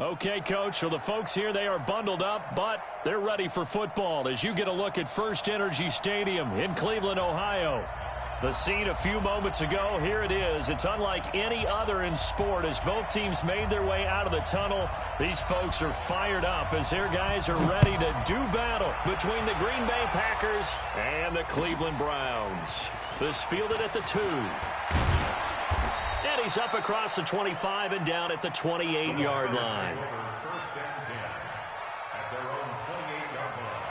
Okay, Coach, so the folks here, they are bundled up, but they're ready for football as you get a look at First Energy Stadium in Cleveland, Ohio. The scene a few moments ago, here it is. It's unlike any other in sport as both teams made their way out of the tunnel. These folks are fired up as their guys are ready to do battle between the Green Bay Packers and the Cleveland Browns. This fielded at the 2. And he's up across the 25 and down at the 28-yard line. First and 10 at their own 28-yard line.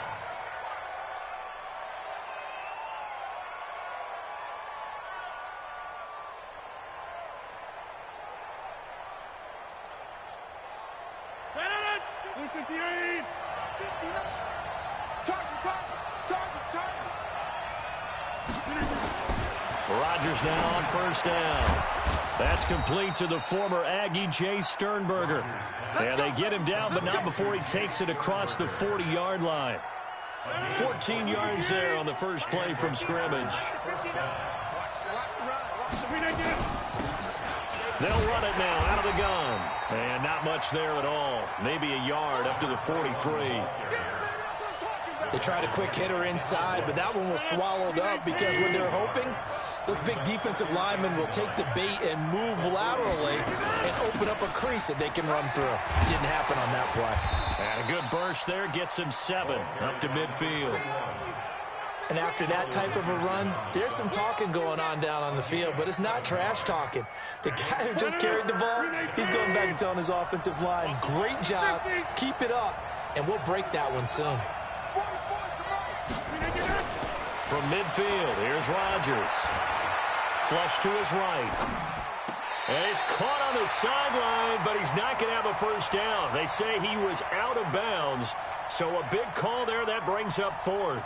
Rodgers now on first down. That's complete to the former Aggie, Jay Sternberger. And they get him down, but not before he takes it across the 40-yard line. 14 yards there on the first play from scrimmage. They'll run it now out of the gun. And not much there at all. Maybe a yard up to the 43. They tried a quick hitter inside, but that one was swallowed up because when they're hoping, those big defensive linemen will take the bait and move laterally and open up a crease that they can run through. Didn't happen on that play. And a good burst there gets him 7 up to midfield. And after that type of a run, there's some talking going on down on the field, but it's not trash talking. The guy who just carried the ball, he's going back and telling his offensive line, great job, keep it up, and we'll break that one soon. From midfield, here's Rodgers. Flush to his right. And he's caught on the sideline, but he's not going to have a first down. They say he was out of bounds, so a big call there that brings up 4th.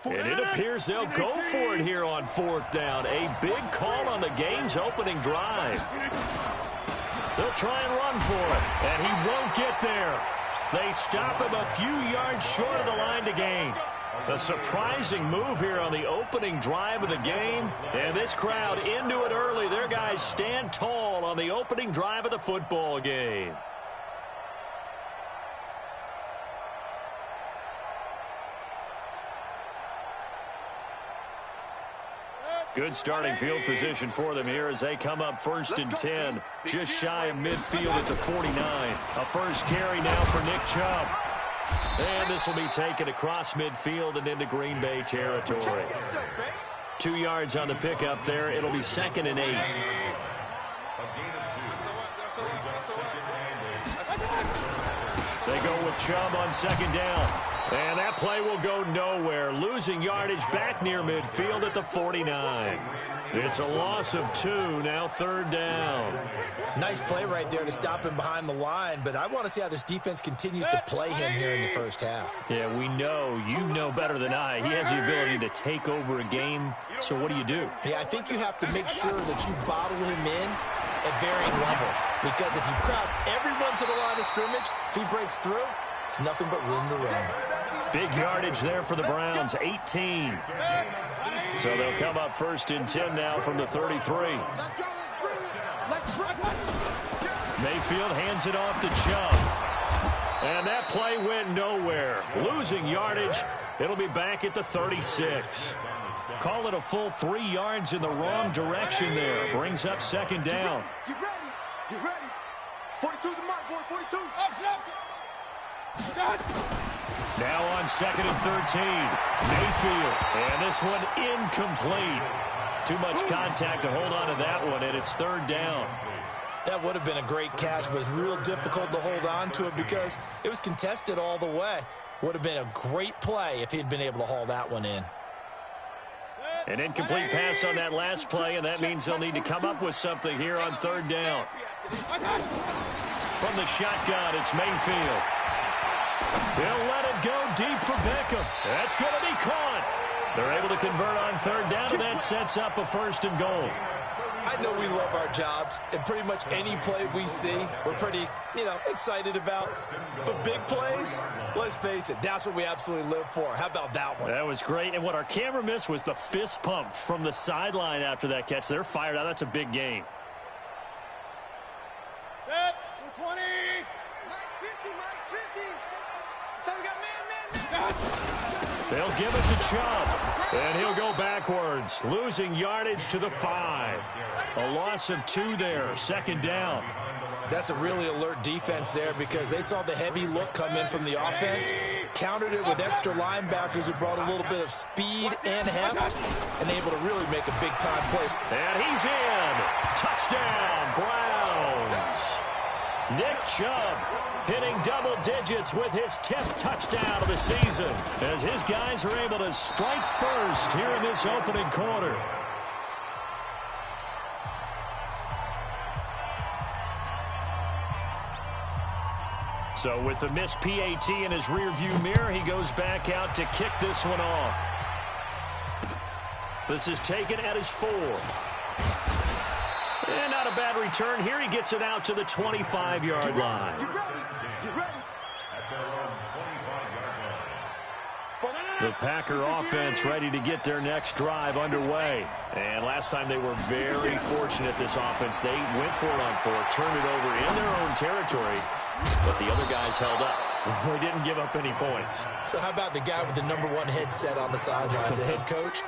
And it appears they'll go for it here on 4th down. A big call on the game's opening drive. They'll try and run for it, and he won't get there. They stop him a few yards short of the line to gain. A surprising move here on the opening drive of the game. And this crowd into it early. Their guys stand tall on the opening drive of the football game. Good starting field position for them here as they come up 1st and 10. Just shy of midfield at the 49. A first carry now for Nick Chubb. And this will be taken across midfield and into Green Bay territory. 2 yards on the pickup there. It'll be 2nd and 8. They go with Chubb on 2nd down. And that play will go nowhere. Losing yardage back near midfield at the 49. It's a loss of 2, now 3rd down. Nice play right there to stop him behind the line, but I want to see how this defense continues to play him here in the first half. Yeah, we know. You know better than I. He has the ability to take over a game, so what do? Yeah, I think you have to make sure that you bottle him in at varying levels, because if you crowd everyone to the line of scrimmage, if he breaks through, it's nothing but room to run. Big yardage there for the Browns, 18. So they'll come up 1st and 10 now from the 33. Mayfield hands it off to Chubb. And that play went nowhere. Losing yardage, it'll be back at the 36. Call it a full 3 yards in the wrong direction there. Brings up 2nd down. Get ready. Get ready. 42 the mark, boy. 42. Now on 2nd and 13. Mayfield. And this one incomplete. Too much contact to hold on to that one, and it's 3rd down. That would have been a great catch, but it's real difficult to hold on to it because it was contested all the way. Would have been a great play if he'd been able to haul that one in. An incomplete pass on that last play, and that means they'll need to come up with something here on 3rd down. From the shotgun, it's Mayfield. He'll let it go deep for Beckham. That's going to be caught. They're able to convert on 3rd down, and that sets up a 1st and goal. I know we love our jobs, and pretty much any play we see, we're pretty, excited about. But big plays, let's face it, that's what we absolutely live for. How about that one? That was great, and what our camera missed was the fist pump from the sideline after that catch. They're fired out. That's a big gain. Set, 20. 950. So we got man. They'll give it to Chubb, and he'll go backwards, losing yardage to the 5. A loss of 2 there, 2nd down. That's a really alert defense there because they saw the heavy look come in from the offense, countered it with extra linebackers who brought a little bit of speed and heft, and able to really make a big-time play. And he's in. Touchdown, Browns. Nick Chubb hitting double digits with his 10th touchdown of the season as his guys are able to strike first here in this opening quarter. So with the missed PAT in his rearview mirror, he goes back out to kick this one off. This is taken at his 4. And not a bad return here. He gets it out to the 25-yard line. The Packer offense ready to get their next drive underway. And last time they were very fortunate, this offense. They went for it on 4, turned it over in their own territory, but the other guys held up. They didn't give up any points. So how about the guy with the #1 headset on the sidelines, the head coach?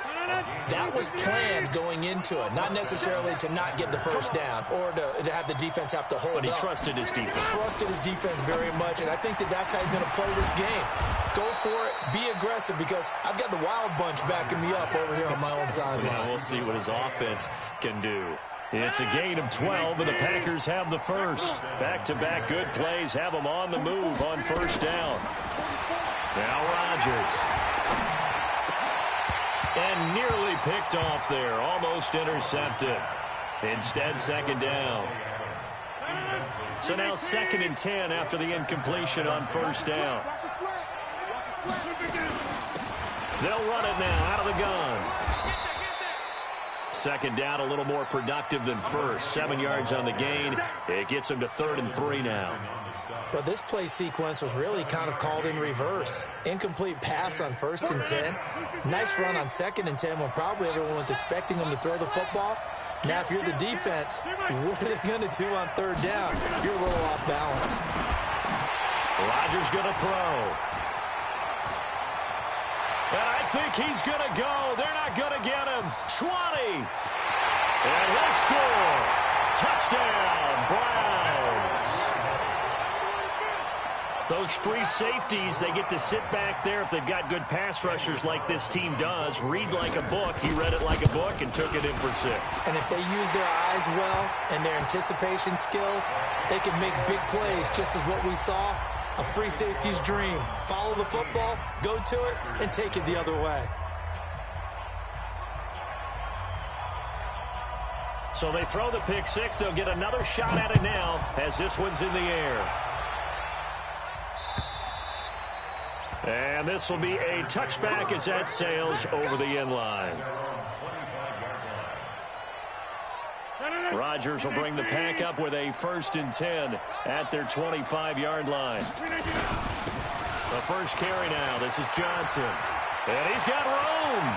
That was planned going into it, not necessarily to not get the first down or to have the defense have to hold up. But he trusted his defense. Trusted his defense very much, and I think that's how he's going to play this game. Go for it, be aggressive, because I've got the wild bunch backing me up over here on my own sideline. Yeah, we'll see what his offense can do. It's a gain of 12, and the Packers have the first. Back-to-back good plays have them on the move on 1st down. Now Rodgers. And nearly picked off there, almost intercepted. Instead, 2nd down. So now 2nd and 10 after the incompletion on 1st down. They'll run it now out of the gun. 2nd down, a little more productive than 1st. 7 yards on the gain. It gets them to 3rd and 3 now. Well, this play sequence was really kind of called in reverse. Incomplete pass on 1st and 10. Nice run on 2nd and 10 when probably everyone was expecting them to throw the football. Now, if you're the defense, what are they going to do on 3rd down? You're a little off balance. Rodgers going to throw. And I think he's going to go. They're not going to get him. 20. And he'll score. Touchdown, Browns. Those free safeties, they get to sit back there if they've got good pass rushers like this team does. Read like a book. He read it like a book and took it in for 6. And if they use their eyes well and their anticipation skills, they can make big plays, just as what we saw. A free safety's dream. Follow the football, go to it, and take it the other way. So they throw the pick 6. They'll get another shot at it now as this one's in the air. And this will be a touchback as that sails over the end line. Rodgers will bring the pack up with a 1st and 10 at their 25-yard line. The first carry now. This is Johnson. And he's got room.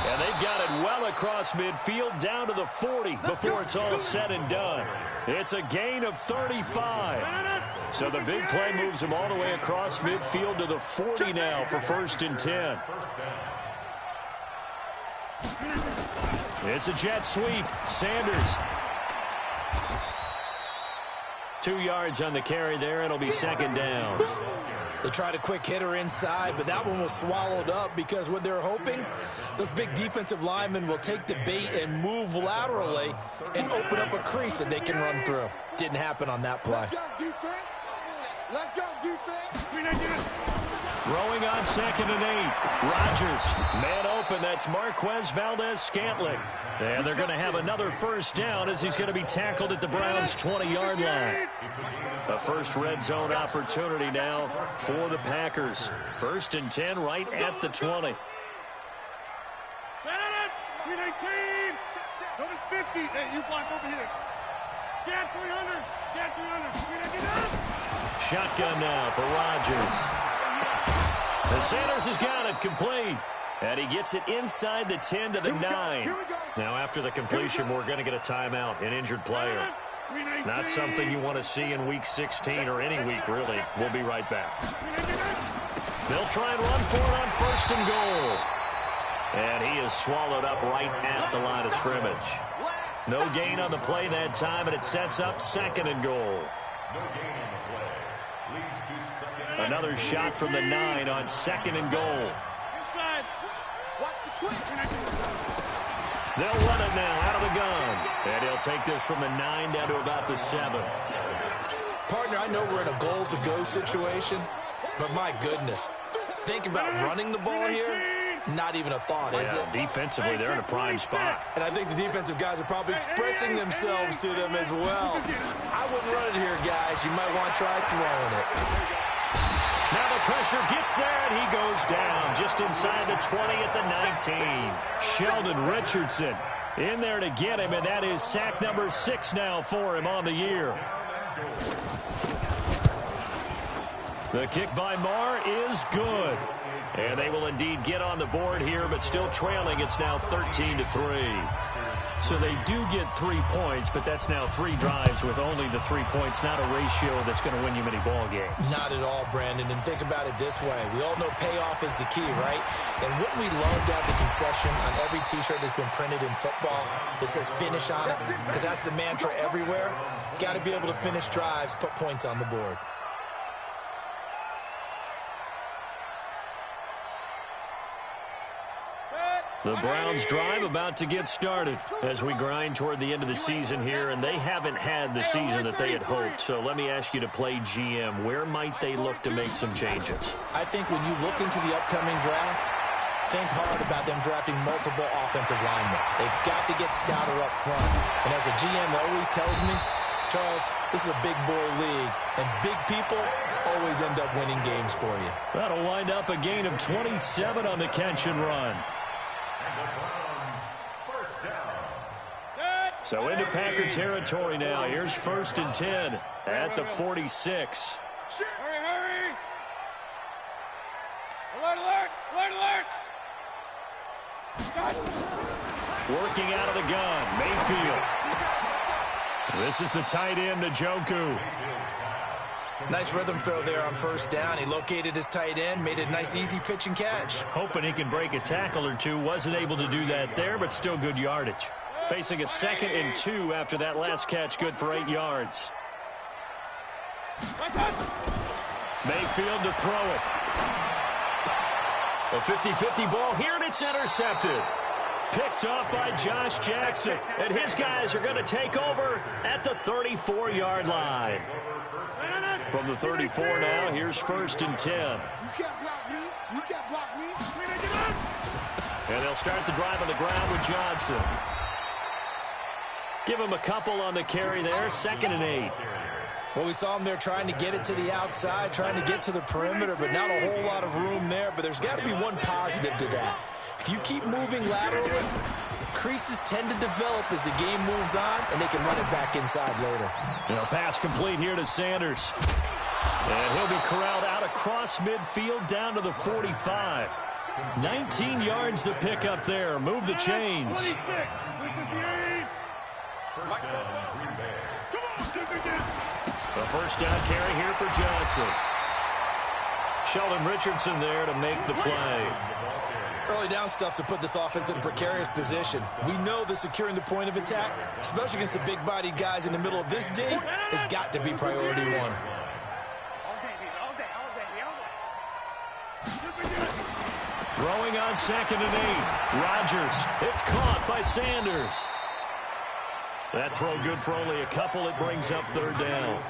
And they've got it well across midfield down to the 40 before it's all said and done. It's a gain of 35. So the big play moves him all the way across midfield to the 40 now for 1st and 10. It's a jet sweep. Sanders. 2 yards on the carry there. It'll be 2nd down. They tried a quick hitter inside, but that one was swallowed up because what they're hoping, those big defensive linemen will take the bait and move laterally and open up a crease that they can run through. Didn't happen on that play. Let's go, defense. Let's go, defense. Throwing on 2nd and 8. Rodgers, man open. That's Marquez Valdez-Scantling. And they're going to have another first down as he's going to be tackled at the Browns' 20-yard line. The first red zone opportunity now for the Packers. 1st and 10 right at the 20. 319. Number 50. Hey, you block over here. Scan 300. Scan 300. Shotgun now for Rodgers. The Sanders has got it complete. And he gets it inside the 10 to the 9. Now after the completion, we're going to get a timeout, an injured player. Not something you want to see in Week 16 or any week, really. We'll be right back. They'll try and run for it on 1st and goal. And he is swallowed up right at the line of scrimmage. No gain on the play that time, and it sets up 2nd and goal. Another shot from the 9 on 2nd and goal. They'll run it now out of the gun. And he'll take this from the 9 down to about the 7. Partner, I know we're in a goal-to-go situation, but my goodness, think about running the ball here. Not even a thought, is it? Defensively, they're in a prime spot. And I think the defensive guys are probably expressing themselves to them as well. I wouldn't run it here, guys. You might want to try throwing it. Now the pressure gets there, and he goes down just inside the 20 at the 19. Sheldon Richardson in there to get him, and that is sack number 6 now for him on the year. The kick by Marr is good. And they will indeed get on the board here, but still trailing. It's now 13-3. So they do get 3 points, but that's now 3 drives with only the 3 points, not a ratio that's going to win you many ball games. Not at all, Brandon. And think about it this way. We all know payoff is the key, right? And wouldn't we love to have the concession on every T-shirt that's been printed in football that says finish on it? Because that's the mantra everywhere. Got to be able to finish drives, put points on the board. The Browns drive about to get started as we grind toward the end of the season here, and they haven't had the season that they had hoped. So let me ask you to play GM. Where might they look to make some changes? I think when you look into the upcoming draft, think hard about them drafting multiple offensive linemen. They've got to get Stouter up front. And as a GM always tells me, Charles, this is a big boy league, and big people always end up winning games for you. That'll wind up a gain of 27 on the catch and run. So into Packer territory now. Here's 1st and 10 at the 46. Hurry, hurry. Alert, alert, alert, alert. Working out of the gun, Mayfield. This is the tight end, Njoku. Nice rhythm throw there on 1st down. He located his tight end, made a nice easy pitch and catch. Hoping he can break a tackle or two. Wasn't able to do that there, but still good yardage. Facing a 2nd and 2 after that last catch, good for 8 yards. Mayfield to throw it. A 50-50 ball here, and it's intercepted. Picked up by Josh Jackson, and his guys are going to take over at the 34-yard line. From the 34 now, here's 1st and 10. You can't block me. You can't block me. And they'll start the drive on the ground with Johnson. Give him a couple on the carry there, 2nd and 8. Well, we saw him there trying to get it to the outside, trying to get to the perimeter, but not a whole lot of room there. But there's got to be one positive to that. If you keep moving laterally, creases tend to develop as the game moves on, and they can run it back inside later. Now, pass complete here to Sanders. And he'll be corralled out across midfield down to the 45. 19 yards to pick up there. Move the chains. The 1st down carry here for Johnson. Sheldon Richardson there to make the play. Early down stuff's to put this offense in a precarious position. We know that securing the point of attack, especially against the big-bodied guys in the middle of this D, has got to be priority 1. Throwing on 2nd and 8. Rodgers. It's caught by Sanders. That throw good for only a couple. It brings up 3rd down.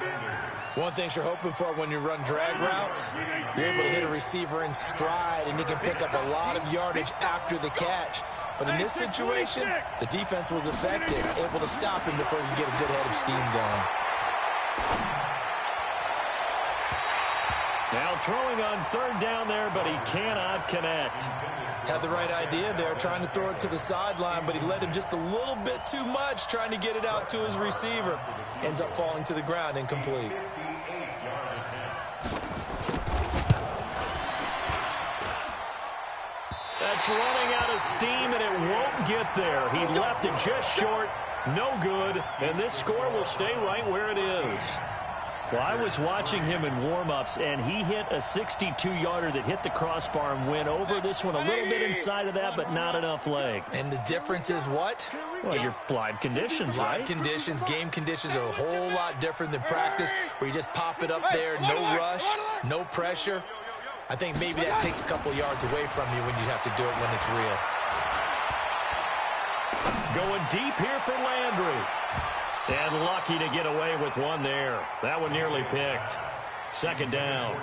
One thing you're hoping for when you run drag routes, you're able to hit a receiver in stride, and he can pick up a lot of yardage after the catch. But in this situation, the defense was effective, able to stop him before he could get a good head of steam going. Now throwing on 3rd down there, but he cannot connect. Had the right idea there, trying to throw it to the sideline, but he led him just a little bit too much, trying to get it out to his receiver. Ends up falling to the ground, incomplete. That's running out of steam, and it won't get there. He left it just short, no good, and this score will stay right where it is. Well, I was watching him in warm-ups, and he hit a 62-yarder that hit the crossbar and went over. This one a little bit inside of that, but not enough leg. And the difference is what? Well, your live conditions, right? Live conditions, game conditions are a whole lot different than practice, where you just pop it up there, no rush, no pressure. I think maybe that takes a couple yards away from you when you have to do it when it's real. Going deep here for Landry. And lucky to get away with one there. That one nearly picked. 2nd down.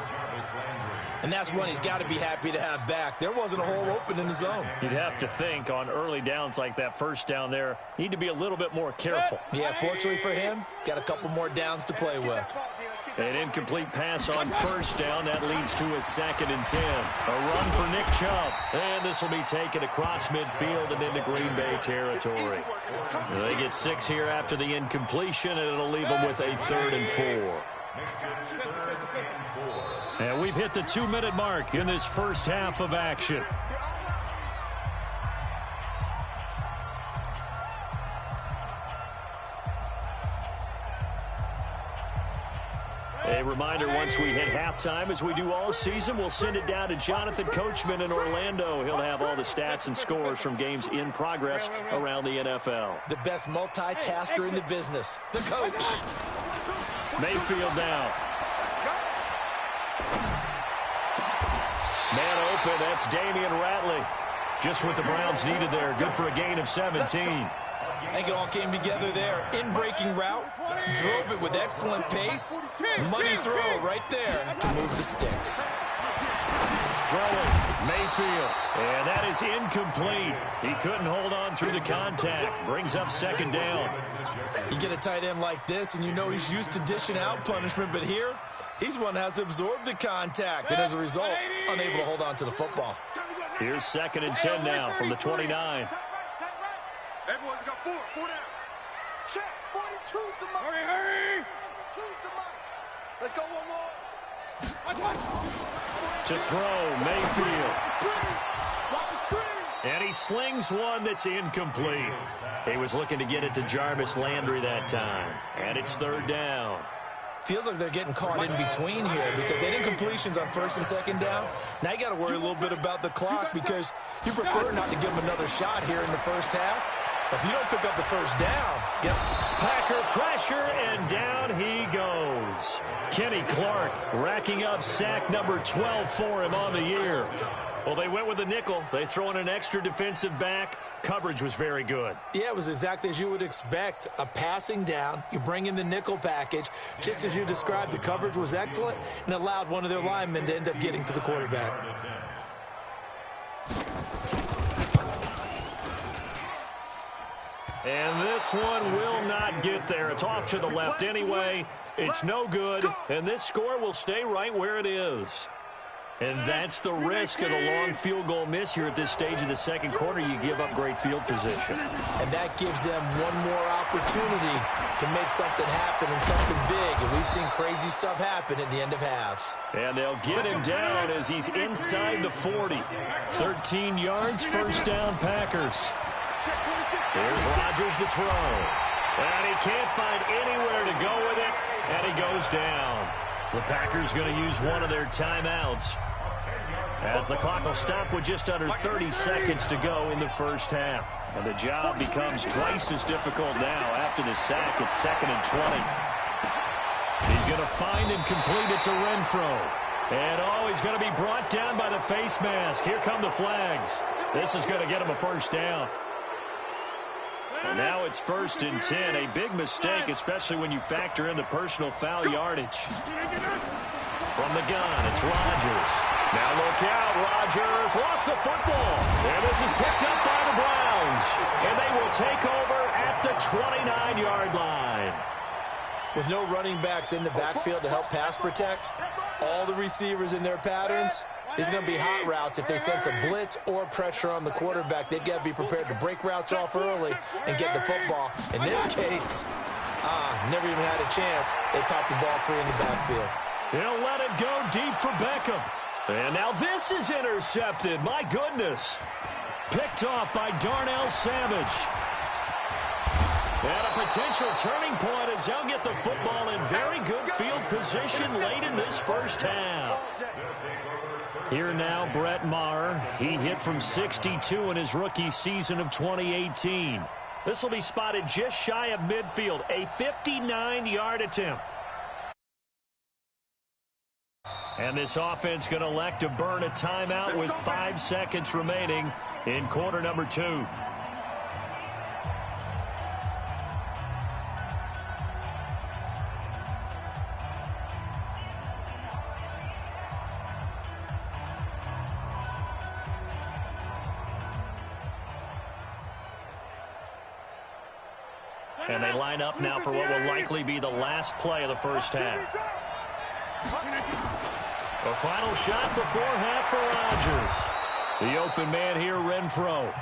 And that's one he's got to be happy to have back. There wasn't a hole open in the zone. You'd have to think on early downs like that 1st down there, need to be a little bit more careful. Yeah, fortunately for him, got a couple more downs to play with. An incomplete pass on 1st down. That leads to a 2nd and 10. A run for Nick Chubb. And this will be taken across midfield and into Green Bay territory. They get 6 here after the incompletion, and it'll leave them with a 3rd and 4. And we've hit the 2-minute mark in this first half of action. A reminder, once we hit halftime, as we do all season, we'll send it down to Jonathan Coachman in Orlando. He'll have all the stats and scores from games in progress around the NFL. The best multitasker in the business, the coach. Mayfield now. Man open, that's Damian Ratley. Just what the Browns needed there. Good for a gain of 17. I think it all came together there. In-breaking route, drove it with excellent pace. Money throw right there to move the sticks. Throwing, Mayfield. And that is incomplete. He couldn't hold on through the contact. Brings up 2nd down. You get a tight end like this, and you know he's used to dishing out punishment, but here, he's one that has to absorb the contact, and as a result, unable to hold on to the football. Here's 2nd and 10 now from the 29. Everyone's got 4 down. Check, 42's the mark. Hurry. 42's the mark. Let's go one more. To throw, Mayfield. Watch the screen. And he slings one that's incomplete. He was looking to get it to Jarvis Landry that time. And it's 3rd down. Feels like they're getting caught in between here because they did incompletions on 1st and 2nd down. Now you got to worry a little bit about the clock because you prefer not to give them another shot here in the first half. If you don't pick up the 1st down, Packer pressure, and down he goes. Kenny Clark racking up sack number 12 for him on the year. Well, they went with a nickel. They throw in an extra defensive back. Coverage was very good. Yeah, it was exactly as you would expect. A passing down, you bring in the nickel package. Just as you described, the coverage was excellent and allowed one of their linemen to end up getting to the quarterback. And this one will not get there. It's off to the left anyway. It's no good, and this score will stay right where it is. And that's the risk of the long field goal miss here at this stage of the 2nd quarter. You give up great field position. And that gives them one more opportunity to make something happen and something big. And we've seen crazy stuff happen at the end of halves. And they'll get him down as he's inside the 40. 13 yards, 1st down Packers. Here's Rodgers to throw. And he can't find anywhere to go with it, and he goes down. The Packers going to use one of their timeouts as the clock will stop with just under 30 seconds to go in the first half. And the job becomes twice as difficult now after the sack. It's 2nd and 20. He's going to find and complete it to Renfro. And, oh, he's going to be brought down by the face mask. Here come the flags. This is going to get him a first down. And now it's 1st and 10. A big mistake, especially when you factor in the personal foul yardage. From the gun, it's Rodgers. Now look out, Rodgers lost the football. And this is picked up by the Browns. And they will take over at the 29-yard line. With no running backs in the backfield to help pass protect, all the receivers in their patterns, it's going to be hot routes. If they sense a blitz or pressure on the quarterback, they've got to be prepared to break routes off early and get the football. In this case, never even had a chance. They popped the ball free in the backfield. He'll let it go deep for Beckham. And now this is intercepted. My goodness. Picked off by Darnell Savage. And a potential turning point as they'll get the football in very good field position late in this first half. Here now, Brett Maher. He hit from 62 in his rookie season of 2018. This will be spotted just shy of midfield. A 59-yard attempt. And this offense going to elect to burn a timeout with 5 seconds remaining in quarter number 2. And they line up now for what will likely be the last play of the first half. A final shot before half for Rodgers. The open man here, Renfro.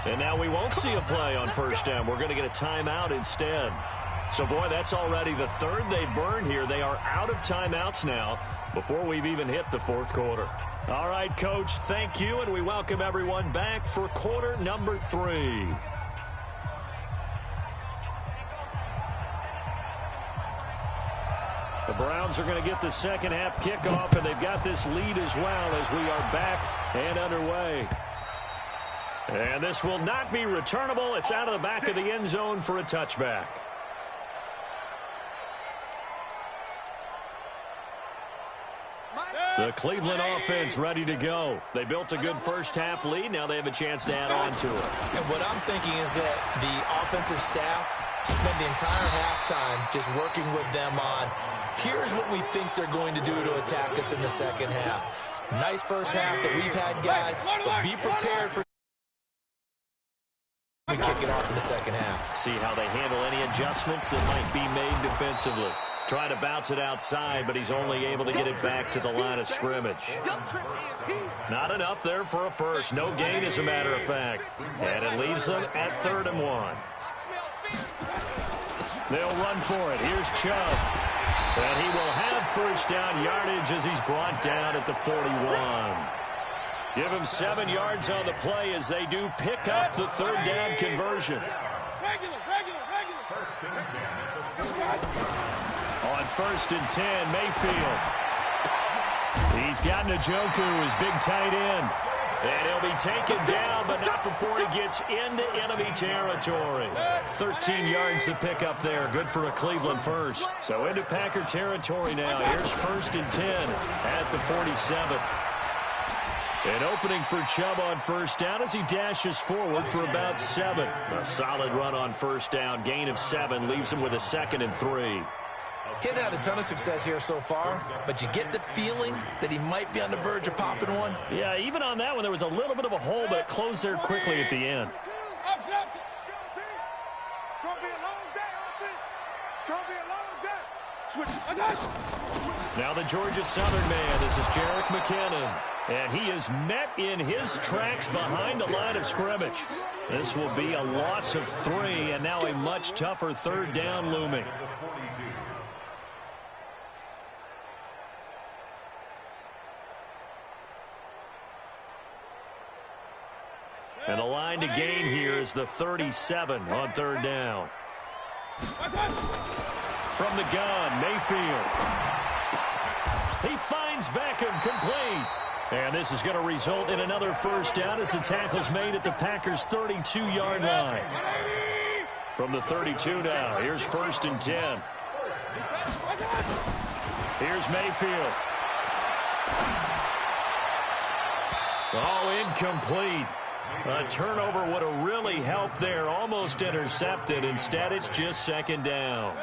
And now we won't see a play on first down. We're going to get a timeout instead. So, boy, that's already the third they've burned here. They are out of timeouts now before we've even hit the fourth quarter. All right, Coach, thank you, and we welcome everyone back for quarter number 3. The Browns are going to get the second half kickoff, and they've got this lead as well as we are back and underway. And this will not be returnable. It's out of the back of the end zone for a touchback. The Cleveland offense ready to go. They built a good first half lead. Now they have a chance to add on to it. And what I'm thinking is that the offensive staff spent the entire halftime just working with them on, here's what we think they're going to do to attack us in the second half. Nice first half that we've had, guys, but be prepared for we kick it off in the second half. See how they handle any adjustments that might be made defensively. Try to bounce it outside, but he's only able to get it back to the line of scrimmage. Not enough there for a first. No gain, as a matter of fact. And it leaves them at 3rd and 1. They'll run for it. Here's Chubb. And he will have first down yardage as he's brought down at the 41. Give him 7 yards on the play as they do pick up the 3rd down conversion. On 1st and 10, Mayfield. He's got Njoku, his big tight end. And he'll be taken down, but not before he gets into enemy territory. 13 yards to pick up there. Good for a Cleveland first. So into Packer territory now. Here's 1st and 10 at the 47. An opening for Chubb on first down as he dashes forward for about 7. A solid run on first down. Gain of 7 leaves him with a 2nd and 3. He hadn't had a ton of success here so far, but you get the feeling that he might be on the verge of popping one. Yeah, even on that one, there was a little bit of a hole, but it closed there quickly at the end. It's going to be a long day, offense. It's going to be a long day. Switch. Now the Georgia Southern man. This is Jerick McKinnon. And he is met in his tracks behind the line of scrimmage. This will be a loss of 3, and now a much tougher 3rd down looming. And the line to gain here is the 37 on 3rd down. From the gun, Mayfield. He finds Beckham complete. And this is going to result in another first down as the tackle's made at the Packers' 32-yard line. From the 32 now, here's 1st and 10. Here's Mayfield. Oh, incomplete. A turnover would have really helped there. Almost intercepted. Instead, it's just second down.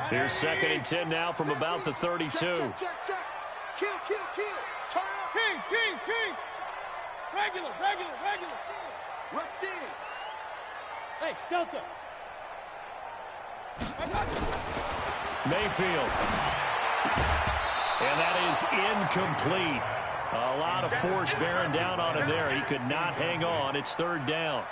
Here's 2nd and 10 now from about the 32. Check. Kill. Turn up. King. Regular. Rush in. Hey, Delta. Mayfield. And that is incomplete. A lot of force bearing down on him there. He could not hang on. It's 3rd down.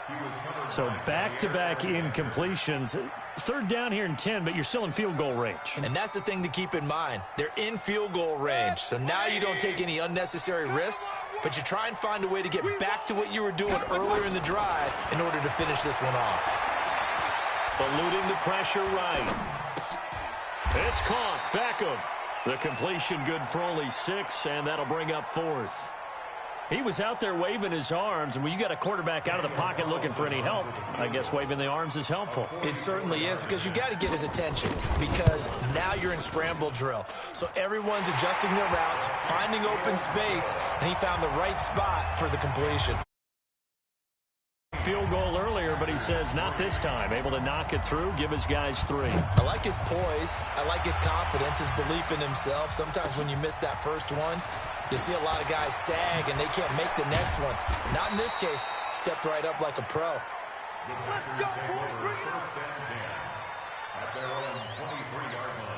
So back-to-back incompletions. 3rd down here in 10, but you're still in field goal range. And that's the thing to keep in mind. They're in field goal range. So now you don't take any unnecessary risks, but you try and find a way to get back to what you were doing earlier in the drive in order to finish this one off. Eluding the pressure right. It's caught. Beckham. The completion good for only 6, and that'll bring up 4th. He was out there waving his arms, and when you got a quarterback out of the pocket looking for any help, I guess waving the arms is helpful. It certainly is, because you got to get his attention, because now you're in scramble drill. So everyone's adjusting their routes, finding open space, and he found the right spot for the completion. Field goal earlier, but he says not this time. Able to knock it through, give his guys 3. I like his poise. I like his confidence, his belief in himself. Sometimes when you miss that first one, you see a lot of guys sag and they can't make the next one. Not in this case. Stepped right up like a pro. Let's go, boy. Bring it on. At their own 23-yard line.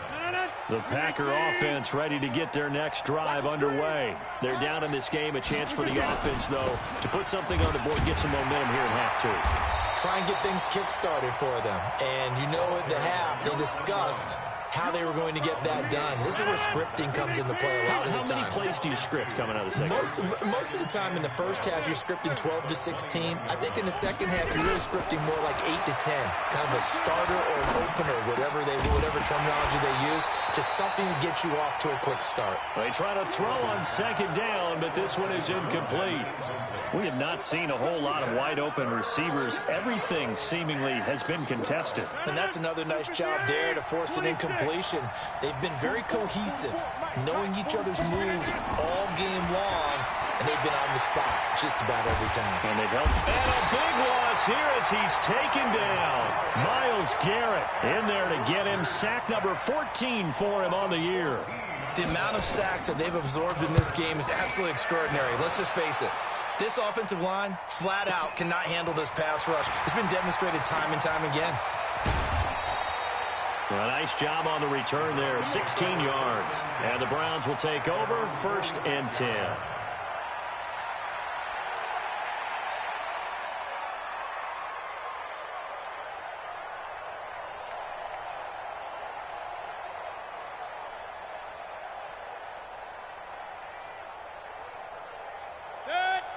The Packer offense ready to get their next drive underway. They're down in this game. A chance for the offense, though, to put something on the board, get some momentum here in half 2. Try and get things kick-started for them. And you know at the half, they discussed how they were going to get that done. This is where scripting comes into play a lot of the time. How many plays do you script coming out of the second? Most of the time in the first half, you're scripting 12 to 16. I think in the second half, you're really scripting more like 8 to 10. Kind of a starter or an opener, whatever terminology they use. Just something to get you off to a quick start. They try to throw on 2nd down, but this one is incomplete. We have not seen a whole lot of wide-open receivers. Everything seemingly has been contested. And that's another nice job there to force an incompletion. They've been very cohesive, knowing each other's moves all game long, and they've been on the spot just about every time. And they've helped. And a big loss here as he's taken down. Myles Garrett in there to get him. Sack number 14 for him on the year. The amount of sacks that they've absorbed in this game is absolutely extraordinary. Let's just face it. This offensive line, flat out, cannot handle this pass rush. It's been demonstrated time and time again. Well, nice job on the return there, 16 yards. And the Browns will take over, 1st and 10.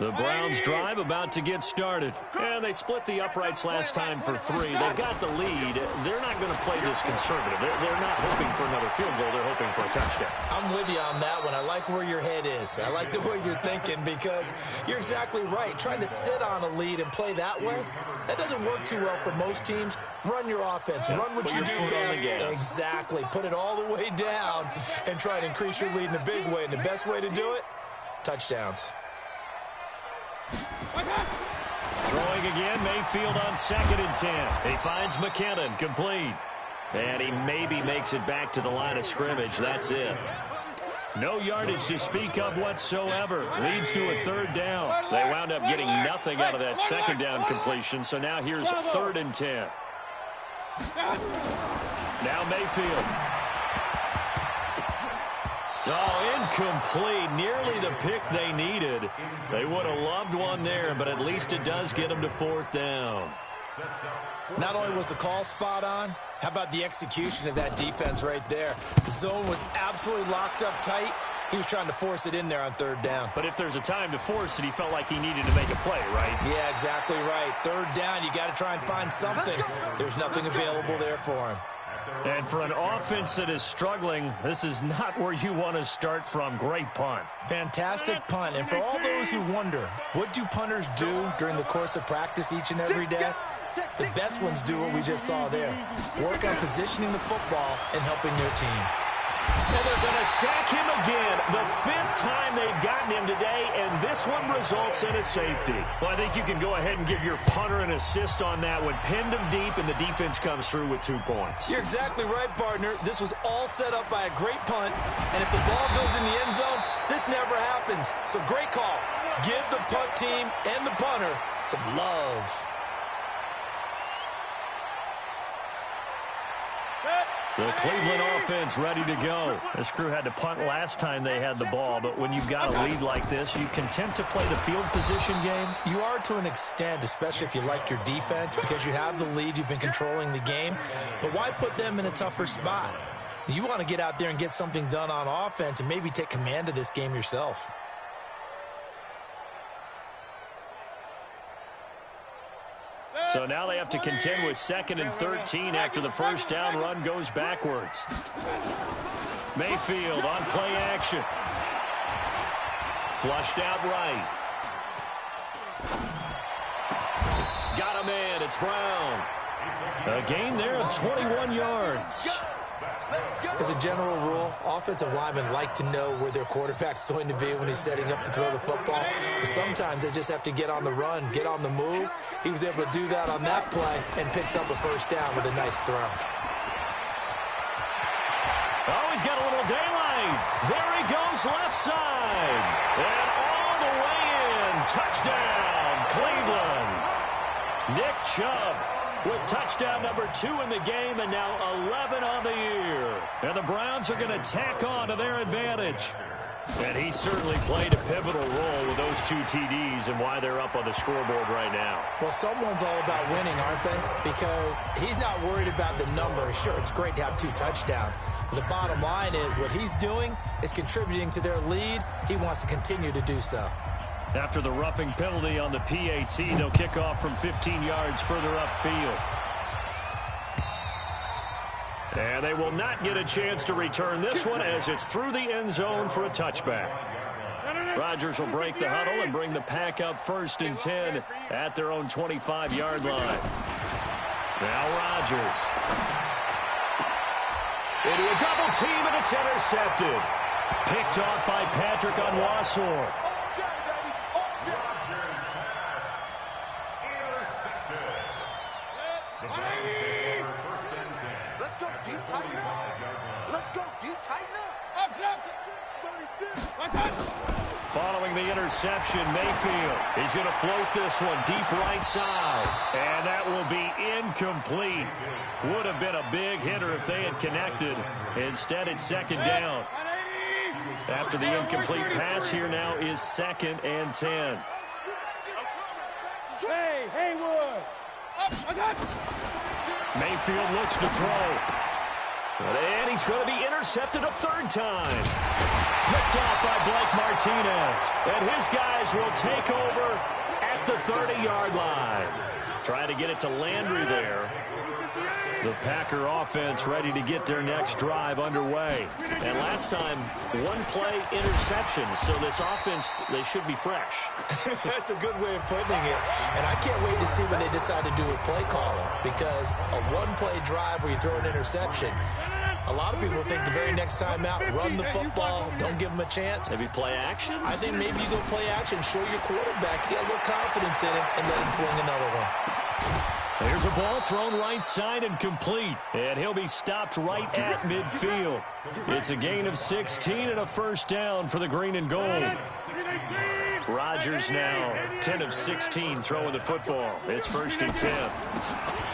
The Browns drive about to get started. And they split the uprights last time for 3. They've got the lead. They're not going to play this conservative. They're not hoping for another field goal. They're hoping for a touchdown. I'm with you on that one. I like where your head is. I like the way you're thinking, because you're exactly right. Trying to sit on a lead and play that way, that doesn't work too well for most teams. Run your offense. Run what you do best. Exactly. Put it all the way down and try and increase your lead in a big way. And the best way to do it, touchdowns. Throwing again, Mayfield on 2nd and 10. He finds McKinnon, complete. And he maybe makes it back to the line of scrimmage. That's it. No yardage to speak of whatsoever. Leads to a 3rd down. They wound up getting nothing out of that 2nd down completion, so now here's 3rd and 10. Now Mayfield. Oh, incomplete. Nearly the pick they needed. They would have loved one there, but at least it does get them to 4th down. Not only was the call spot on, how about the execution of that defense right there? The zone was absolutely locked up tight. He was trying to force it in there on 3rd down. But if there's a time to force it, he felt like he needed to make a play, right? Yeah, exactly right. 3rd down, you got to try and find something. There's nothing available there for him. And for an offense that is struggling, this is not where you want to start from. Great punt. Fantastic punt. And for all those who wonder, what do punters do during the course of practice each and every day? The best ones do what we just saw there. Work on positioning the football and helping their team. And they're going to sack him again. The 5th time they've gotten him today, and this one results in a safety. Well, I think you can go ahead and give your punter an assist on that one. Pinned him deep, and the defense comes through with 2 points. You're exactly right, partner. This was all set up by a great punt, and if the ball goes in the end zone, this never happens. So great call. Give the punt team and the punter some love. The Cleveland offense ready to go. This crew had to punt last time they had the ball, but when you've got a lead like this, you content to play the field position game? You are to an extent, especially if you like your defense, because you have the lead, you've been controlling the game. But why put them in a tougher spot? You want to get out there and get something done on offense and maybe take command of this game yourself. So now they have to contend with 2nd and 13 after the first down run goes backwards. Mayfield on play action. Flushed out right. Got a man. It's Brown. A gain there of 21 yards. As a general rule, offensive linemen like to know where their quarterback's going to be when he's setting up to throw the football. But sometimes they just have to get on the run, get on the move. He was able to do that on that play and picks up a first down with a nice throw. Oh, he's got a little daylight. There he goes left side. And all the way in. Touchdown, Cleveland. Nick Chubb with touchdown number 2 in the game, and now 11 on the year. And the Browns are going to tack on to their advantage. And he certainly played a pivotal role with those 2 TDs and why they're up on the scoreboard right now. Well, someone's all about winning, aren't they? Because he's not worried about the number. Sure, it's great to have 2 touchdowns. But the bottom line is what he's doing is contributing to their lead. He wants to continue to do so. After the roughing penalty on the PAT, they'll kick off from 15 yards further upfield. And they will not get a chance to return this one as it's through the end zone for a touchback. Rodgers will break the huddle and bring the pack up 1st and 10 at their own 25-yard line. Now Rodgers. Into a double team, and it's intercepted. Picked off by Patrick Onwuasor. Following the interception, Mayfield. He's going to float this one deep right side. And that will be incomplete. Would have been a big hitter if they had connected. Instead, it's 2nd down. After the incomplete pass, here now is 2nd and 10. Hey, Haywood. Mayfield looks to throw. And he's going to be intercepted a 3rd time. Picked off by Blake Martinez. And his guys will take over at the 30-yard line. Trying to get it to Landry there. The Packer offense ready to get their next drive underway. And last time, 1-play interception. So this offense, they should be fresh. That's a good way of putting it. And I can't wait to see what they decide to do with play calling. Because a 1-play drive where you throw an interception, a lot of people think the very next time out, run the football, don't give them a chance. Maybe play action? I think maybe you go play action, show your quarterback, get a little confidence in him, and let him fling another one. There's a ball thrown right side and complete. And he'll be stopped right at midfield. It's a gain of 16 and a 1st down for the green and gold. Rodgers now 10 of 16 throwing the football. It's 1st and 10.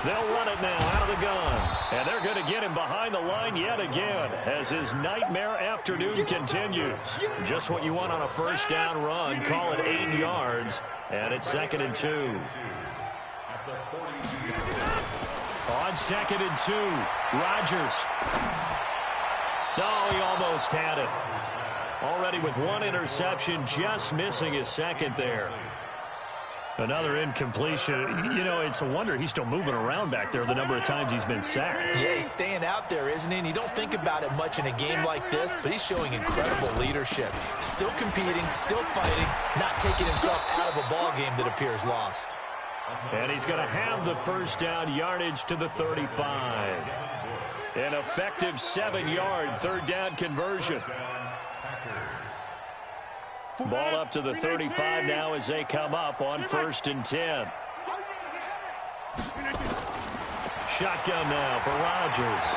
They'll run it now out of the gun. And they're going to get him behind the line yet again as his nightmare afternoon continues. Just what you want on a 1st down run. Call it 8 yards. And it's 2nd and 2. On 2nd and 2, Rodgers. No, he almost had it. Already with 1 interception, just missing his 2nd there. Another incompletion. You know, it's a wonder he's still moving around back there the number of times he's been sacked. Yeah, he's staying out there, isn't he? And you don't think about it much in a game like this, but he's showing incredible leadership. Still competing, still fighting, not taking himself out of a ball game that appears lost. And he's going to have the 1st down yardage to the 35. An effective 7-yard third down conversion. Ball up to the 35 now as they come up on 1st and 10. Shotgun now for Rodgers.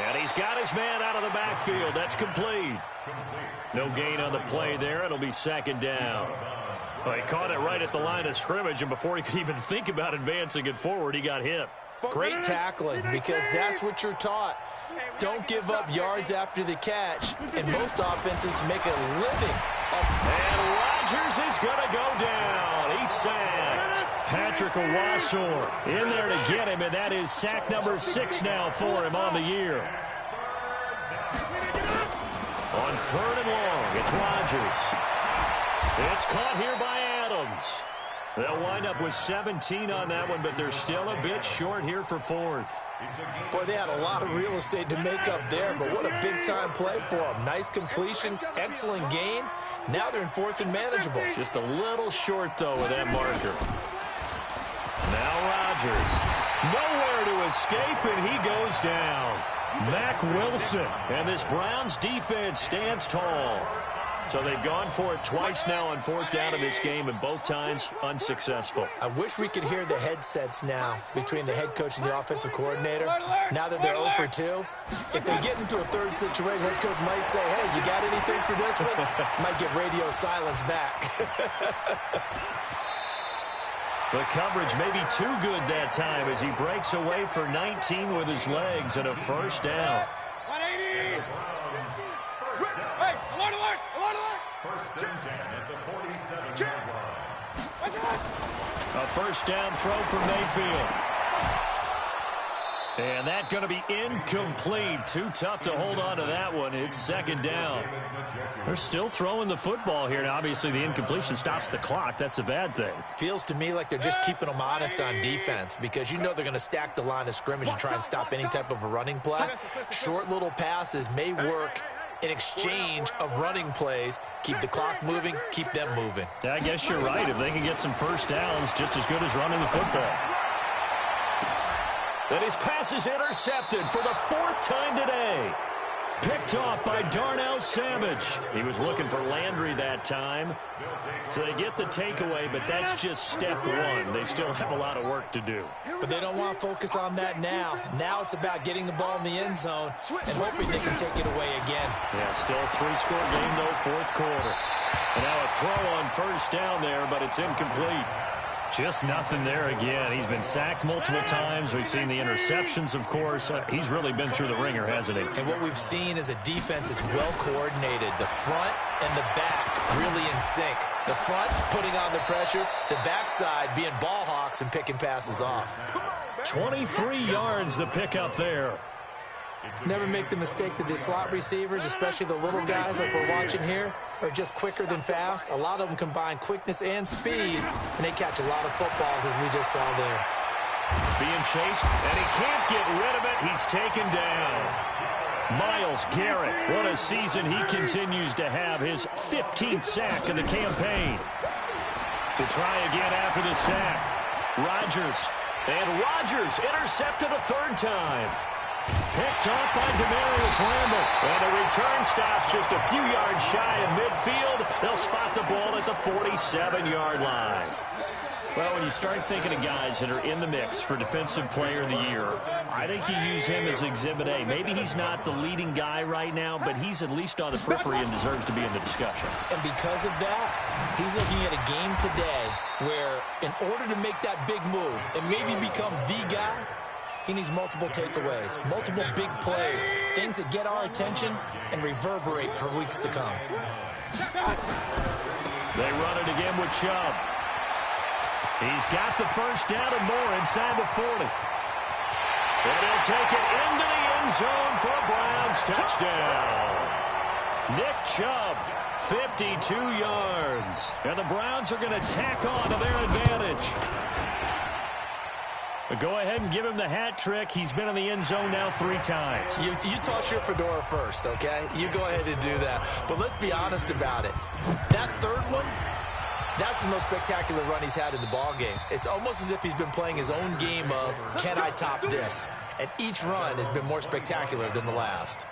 And he's got his man out of the backfield. That's complete. No gain on the play there. It'll be 2nd down. Well, he caught it right at the line of scrimmage, and before he could even think about advancing it forward, he got hit. Great tackling, because that's what you're taught. Don't give up yards after the catch, and most offenses make a living. And Rodgers is going to go down. He's sacked. Patrick Owasor in there to get him, and that is sack number 6 now for him on the year. On 3rd and long, it's Rodgers. It's caught here by Adams. They'll wind up with 17 on that one, but they're still a bit short here for 4th. Boy, they had a lot of real estate to make up there, but what a big-time play for them. Nice completion, excellent gain. Now they're in 4th and manageable. Just a little short, though, with that marker. Now Rodgers. Nowhere to escape, and he goes down. Mack Wilson. And this Browns defense stands tall. So they've gone for it twice now on 4th down of this game, and both times unsuccessful. I wish we could hear the headsets now between the head coach and the offensive coordinator. Now that they're 0 for 2, if they get into a 3rd situation, head coach might say, hey, you got anything for this one? Might get radio silence back. The coverage may be too good that time as he breaks away for 19 with his legs and a 1st down. 180. Hey, alert, alert, alert, alert. 1st and 10 at the 47-yard line. A 1st down throw for Mayfield. And that's going to be incomplete. Too tough to hold on to that one. It's 2nd down. They're still throwing the football here. Now, obviously, the incompletion stops the clock. That's a bad thing. Feels to me like they're just keeping them honest on defense, because you know they're going to stack the line of scrimmage and try and stop any type of a running play. Short little passes may work in exchange of running plays. Keep the clock moving, keep them moving. I guess you're right. If they can get some 1st downs, just as good as running the football. And his pass is intercepted for the 4th time today. Picked off by Darnell Savage. He was looking for Landry that time. So they get the takeaway, but that's just step 1. They still have a lot of work to do. But they don't want to focus on that now. Now it's about getting the ball in the end zone and hoping they can take it away again. Yeah, still a 3-score game, though, 4th quarter. And now a throw on 1st down there, but it's incomplete. Just nothing there again. He's been sacked multiple times. We've seen the interceptions, of course. He's really been through the ringer, hasn't he? And what we've seen is a defense that's well coordinated. The front and the back really in sync. The front putting on the pressure, the backside being ball hawks and picking passes off. 23 yards the pickup there. Never make the mistake that the slot receivers, especially the little guys like we're watching here, are just quicker than fast. A lot of them combine quickness and speed, and they catch a lot of footballs, as we just saw there. Being chased, and he can't get rid of it. He's taken down. Myles Garrett, what a season he continues to have. His 15th sack of the campaign. To try again after the sack. Rodgers. And Rodgers intercepted a 3rd time. Picked off by Demarius Randall. And the return stops just a few yards shy of midfield. They'll spot the ball at the 47-yard line. Well, when you start thinking of guys that are in the mix for Defensive Player of the Year, I think you use him as Exhibit A. Maybe he's not the leading guy right now, but he's at least on the periphery and deserves to be in the discussion. And because of that, he's looking at a game today where in order to make that big move and maybe become the guy, he needs multiple takeaways, multiple big plays, things that get our attention and reverberate for weeks to come. They run it again with Chubb. He's got the 1st down and more inside the 40. And he'll take it into the end zone for a Browns touchdown. Nick Chubb, 52 yards. And the Browns are going to tack on to their advantage. But go ahead and give him the hat trick. He's been in the end zone now 3 times. You toss your fedora first, okay? You go ahead and do that. But let's be honest about it. That 3rd one, that's the most spectacular run he's had in the ballgame. It's almost as if he's been playing his own game of, can I top this? and each run has been more spectacular than the last.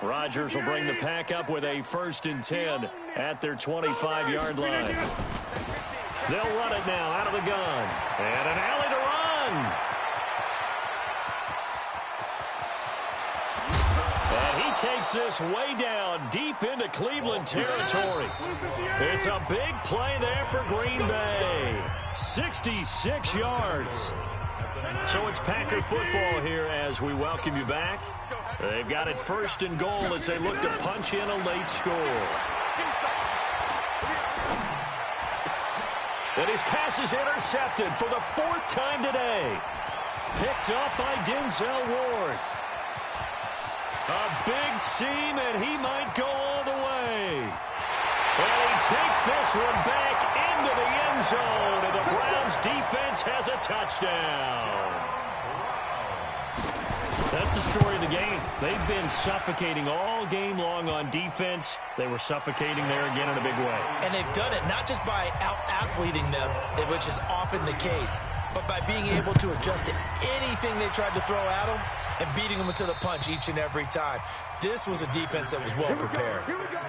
Rodgers will bring the pack up with a 1st and 10 at their 25-yard line. They'll run it now out of the gun. And an alley to run. And he takes this way down deep into Cleveland territory. It's a big play there for Green Bay. 66 yards. So it's Packer football here as we welcome you back. They've got it 1st and goal as they look to punch in a late score. And his pass is intercepted for the 4th time today. Picked up by Denzel Ward. A big seam, and he might go all the way. And he takes this one back into the end zone, and the Browns defense has a touchdown. That's the story of the game. They've been suffocating all game long on defense. They were suffocating there again in a big way. And they've done it not just by out-athleting them, which is often the case, but by being able to adjust to anything they tried to throw at them and beating them to the punch each and every time. This was a defense that was well prepared. Here we go.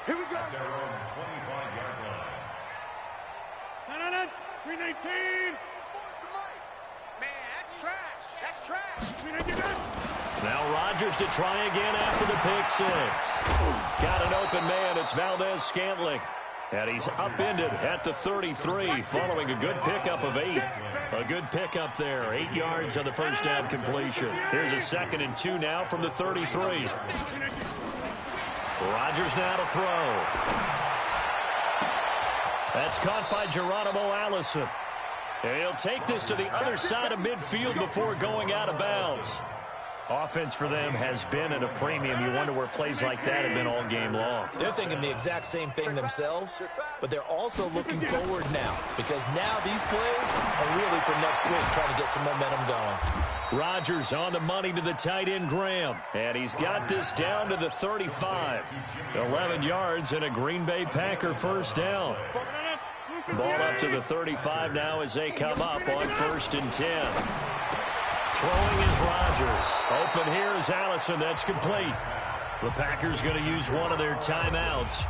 Here we go. At their own 25-yard line. 319. Man, that's trash. That's trash. Now Rodgers to try again after the pick six. Got an open man. It's Valdez-Scantling. And he's upended at the 33 following a good pickup of 8. A good pickup there. 8 yards on the first down completion. Here's a 2nd and 2 now from the 33. Rodgers now to throw. That's caught by Geronimo Allison. And he'll take this to the other side of midfield before going out of bounds. Offense for them has been at a premium. You wonder where plays like that have been all game long. They're thinking the exact same thing themselves, but they're also looking forward now because now these plays are really for next week, trying to get some momentum going. Rodgers on the money to the tight end, Graham. And he's got this down to the 35. 11 yards and a Green Bay Packer first down. Ball up to the 35 now as they come up on 1st and 10. Throwing is Rodgers. Open here is Allison. That's complete. The Packers going to use one of their timeouts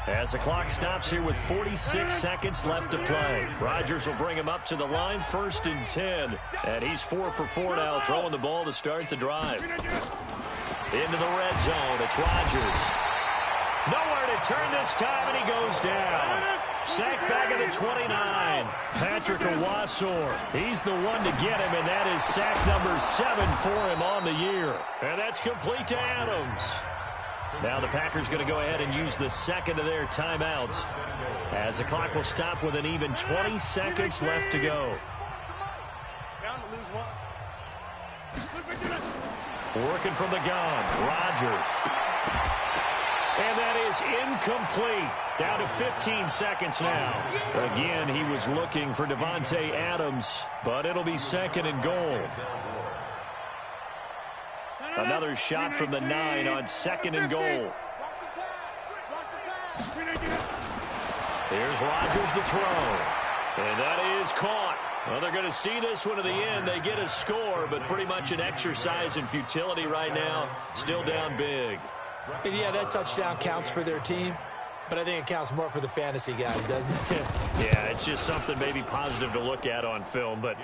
as the clock stops here with 46 seconds left to play. Rodgers will bring him up to the line, 1st and 10. And he's 4 for 4 now, throwing the ball to start the drive. Into the red zone. It's Rodgers. Nowhere to turn this time, and he goes down. Sacked back at the 29. Patrick Owasor. He's the one to get him, and that is sack number 7 for him on the year. And that's complete to Adams. Now the Packers going to go ahead and use the 2nd of their timeouts as the clock will stop with an even 20 seconds left to go. Working from the gun, Rodgers. And that is incomplete. Down to 15 seconds now. Again, he was looking for Devontae Adams, but it'll be 2nd and goal. Another shot from the 9 on 2nd and goal. Here's Rodgers to throw. And that is caught. Well, they're going to see this one to the end. They get a score, but pretty much an exercise in futility right now. Still down big. And yeah, that touchdown counts for their team, but I think it counts more for the fantasy guys, doesn't it? Yeah, it's just something maybe positive to look at on film, but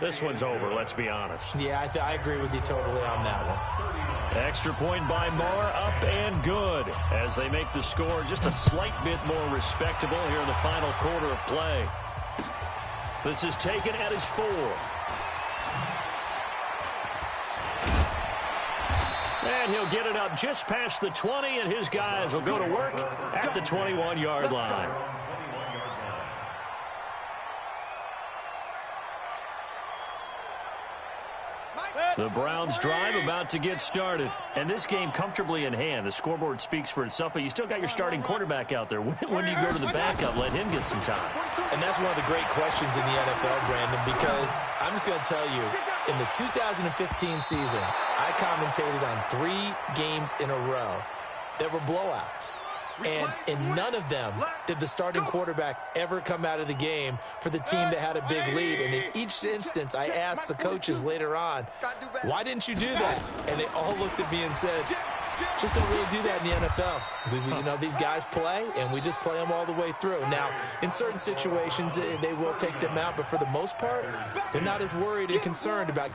this one's over, let's be honest. Yeah, I agree with you totally on that one. Extra point by Moore, up and good, as they make the score just a slight bit more respectable here in the final quarter of play. This is taken at his 4. And he'll get it up just past the 20, and his guys will go to work at the 21-yard line. The Browns drive about to get started. And this game comfortably in hand. The scoreboard speaks for itself, but you still got your starting quarterback out there. When do you go to the backup? Let him get some time. And that's one of the great questions in the NFL, Brandon, because I'm just going to tell you, in the 2015 season, I commentated on 3 games in a row that were blowouts. And in none of them did the starting quarterback ever come out of the game for the team that had a big lead. And in each instance, I asked the coaches later on, why didn't you do that? And they all looked at me and said, just don't really do that in the NFL. You know, these guys play, and we just play them all the way through. Now, in certain situations, they will take them out, but for the most part, they're not as worried and concerned about